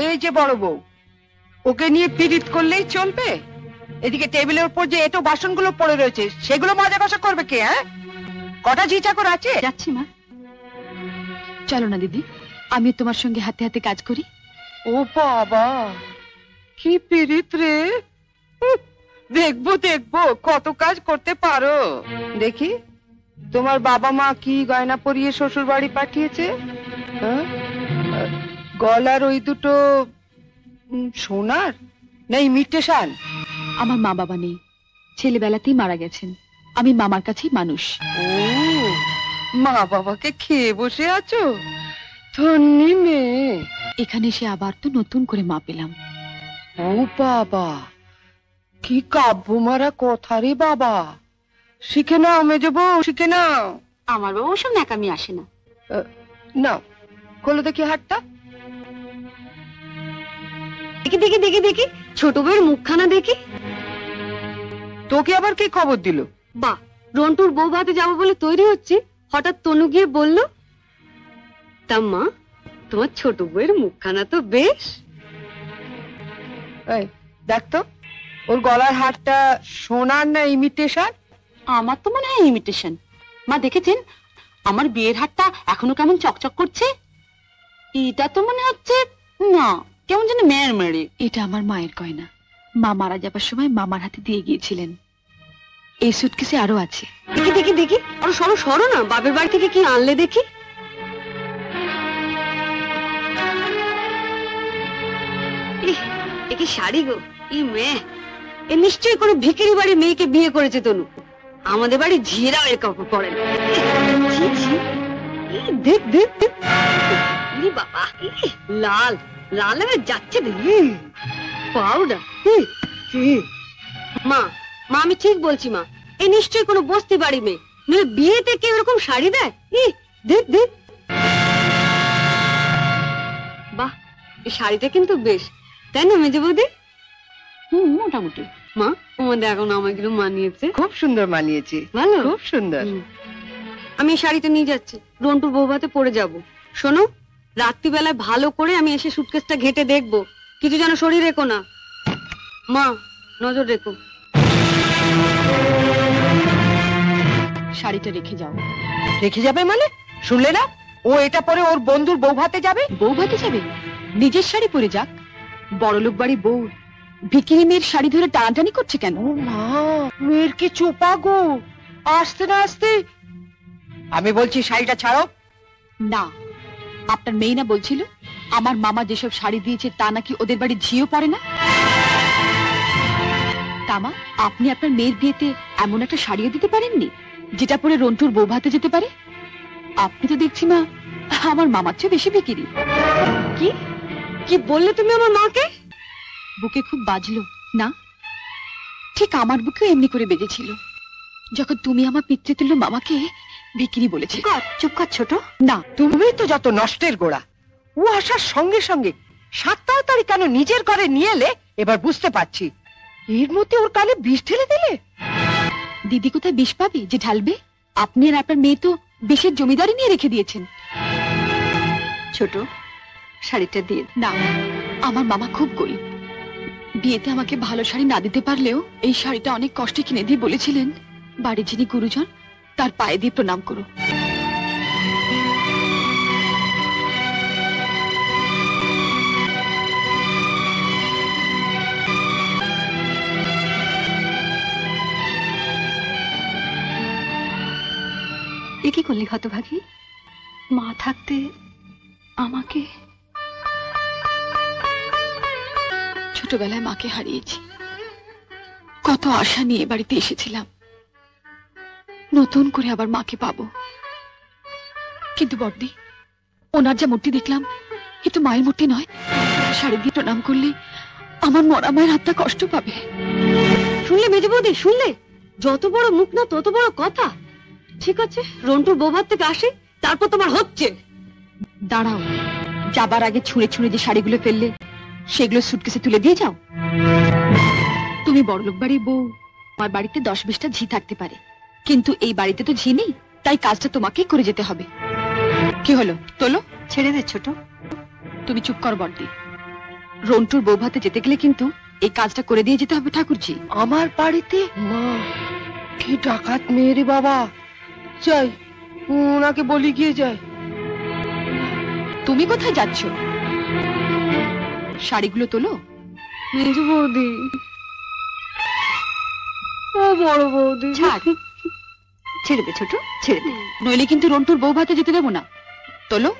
এই যে বড় বউ, ওকে নিয়ে পীড়িত করলেই চলবে? এদিকে টেবিলের উপর যে এটো বাসনগুলো পড়ে রয়েছে সেগুলো মাজা কষা করবে কে? হ্যাঁ, কটা ঝি চাকর আছে? যাচ্ছি মা। চলো না দিদি, আমি তোমার সঙ্গে হাতে হাতে কাজ করি। ও বাবা, কি পীড়িত রে! দেখবো দেখবো কত কাজ করতে পারো। দেখি তোমার বাবা মা কি গয়না পরিয়ে শ্বশুর বাড়ি পাঠিয়েছে। হ্যাঁ, গলার ওই দুটো সোনার না ইমিটেশন? আমার মা বাবা নেই, ছেলেবেলাতেই মারা গেছেন। আমি মামার কাছেই মানুষ। ও, মা বাবাকে খেয়ে বসে আছো? ধন্যি মেয়ে। এখানে এসে আবার তো নতুন করে মা পেলাম। ও বাবা, কি কাব্য মারা কথা রে বাবা! শিখে নাও মেজো বউ, শিখে নাও। আমার বাবা ওসব ন্যাকামি আসে না। নাও, খোলো দেখি হাতটা। দেখি দেখি দেখি দেখি, ছোট বউয়ের মুখখানা দেখি। তোকে আবার কে খবর দিল? বাহ, রন্টুর বউ ভাতে যাবো বলে তৈরি হচ্ছে, হঠাৎ তনু গিয়ে বলল। তা মা, তোমার ছোট বউয়ের মুখখানা তো বেশ। এই দেখ তো, ওর গলার হারটা সোনার না ইমিটেশন? আমার তো মনে হয় ইমিটেশন। মা দেখেছেন আমার বিয়ের হারটা এখনো কেমন চকচক করছে? এটা তো মনে হচ্ছে না, কেমন যেন মেয়ের মেরে। এটা আমার মায়ের গয়না, মা মারা যাবার সময় মামার হাতে দিয়ে গিয়েছিলেন। এই সুটকেসে আরো আছে। দেখি দেখি দেখি, আরো সরো সরো না, বাপের বাড়ি থেকে কি আনলে দেখি। এ কি শাড়ি গো! ই মেয়ে, এ নিশ্চয়ই কোনো ভিখারি বাড়ির মেয়েকে বিয়ে করেছে তনু। আমাদের বাড়ি ঝিয়েরাও এর কাপড় পরে না। দেখ দেখ দেখ, বাবা লাল লাল হয়ে যাচ্ছে দেখি পাউডার। মা মা, আমি ঠিক বলছি মা, এ নিশ্চয়ই কোনো বস্তি বাড়ি মেয়ে, নইলে বিয়েতে কেউ এরকম শাড়ি দেয়? দেখ দেখ, বাহ, এই শাড়িটা কিন্তু বেশ, তাই না মেজে বৌদি? মোটামুটি। মা, তোমাদের এখন আমাকে মানিয়েছে। খুব সুন্দর মানিয়েছে, ভালো, খুব সুন্দর। আমি এই শাড়িটা নিয়ে যাচ্ছি, রন্টুর বউ ভাতে পরে যাব। শোনো, রাত্রিবেলায় ভালো করে আমি এসে সুটকেসটা ঘেটে দেখবো, কিছু যেন শরীর রেখো না। মা, নজর রেখো। শাড়িটা রেখে যাও। রেখে যাবে মানে? শুনলে না, ও এটা পরে ওর বন্ধুর বউ ভাতে যাবে। বউ ভাতে যাবে? নিজের শাড়ি পরে যাক। বড়লোক বাড়ি বউ ভিখিরি মেয়ের শাড়ি ধরে টানাটানি করছে কেন? ও মা, মেয়ের কি চোপা গো! আসতে না আসতে। আমি বলছি শাড়িটা ছাড়ো। না, আপনার মেয়ে না বলছিল আমার মামা যেসব শাড়ি দিয়েছে তা নাকি ওদের বাড়ি ঝিও পড়ে না? তামা, আপনি আপনার মেয়ের বিয়েতে এমন একটা শাড়িও দিতে পারেননি যেটা পরে রন্টুর বউ ভাতে যেতে পারে? আপনি তো দেখছি মা আমার মামার চেয়ে বেশি বিক্রি। কি কি বললে তুমি আমার মাকে? বুকে খুব বাজলো না? ঠিক আমার বুকেও এমনি করে বেজেছিল যখন তুমি আমার পিতৃতুল্য মামাকে বিক্রি বলেছে। চুপ কর ছোট। না, তুমি তো যত নষ্টের গোড়া। ও আসার সঙ্গে সঙ্গে 7 তাড়াতাড়ি কেন নিজের ঘরে নিয়ে এলে এবার বুঝতে পারছি। এর মধ্যে ওর কানে বিষ ঢেলে দিলে। দিদি কোথায় বিষ পাবে যে ঢালবে? আপনি আর আপনার মেয়ে তো বিষের জমিদারি নিয়ে রেখে দিয়েছেন। ছোট, শাড়িটা দিয়ে। না, আমার মামা খুব গরিব, বিয়েতে আমাকে ভালো শাড়ি না দিতে পারলেও এই শাড়িটা অনেক কষ্টে কিনে দিয়ে বলেছিলেন বাড়ির যিনি গুরুজন তার পায়ে দিয়ে প্রণাম করো। এ কি করলি হতভাগী? মা থাকতে আমাকে। ছোটবেলায় মাকে হারিয়েছি, কত আশা নিয়ে বাড়িতে এসেছিলাম, নতুন করে আবার মাকে পাবো। কিন্তু বড়দি, ওনার যা মূর্তি দেখলাম এ তো মায়ের মূর্তি নয়। শাড়ি দিয়ে প্রণাম করলে আমার মরা মায়ের হাতটা কষ্ট পাবে। শুনলে মেজে বৌদি, শুনলে? যত বড় মুখ না তত বড় কথা। ঠিক আছে, রন্টুর বৌভাত থেকে আসে, তারপর তোমার হচ্ছে। দাঁড়াও, যাবার আগে ছুঁড়ে ছুঁড়ে যে শাড়িগুলো ফেললে সেগুলো সুটকেসে তুলে দিয়ে যাও। তুমি বড়লোক বাড়ির বউ, আমার বাড়িতে 10-20টা ঝি থাকতে পারে, কিন্তু এই বাড়িতে তো ঝি নেই, তাই কাজটা তোমাকেই করে যেতে হবে। কি হলো, তোলো। ছেড়ে দে ছোট। তুমি চুপ কর বড়দি। রন্টুর বউ ভাতে যেতে গেলে কিন্তু এই কাজটা করে দিয়ে যেতে হবে ঠাকুরজি। আমার বাড়িতে? মা, কি ডাকাত মেয়ে রে বাবা। যাই, ওনাকে বলি গিয়ে যায়। তুমি কোথায় যাচ্ছ? শাড়িগুলো তোলো। মেজো বৌদি, ও বড় বৌদি, ছাড়, ছেড়ে দে ছোট, ছেড়ে দে, নইলে কিন্তু রন্টুর বউ ভাতে যেতে দেবো না। তোলো।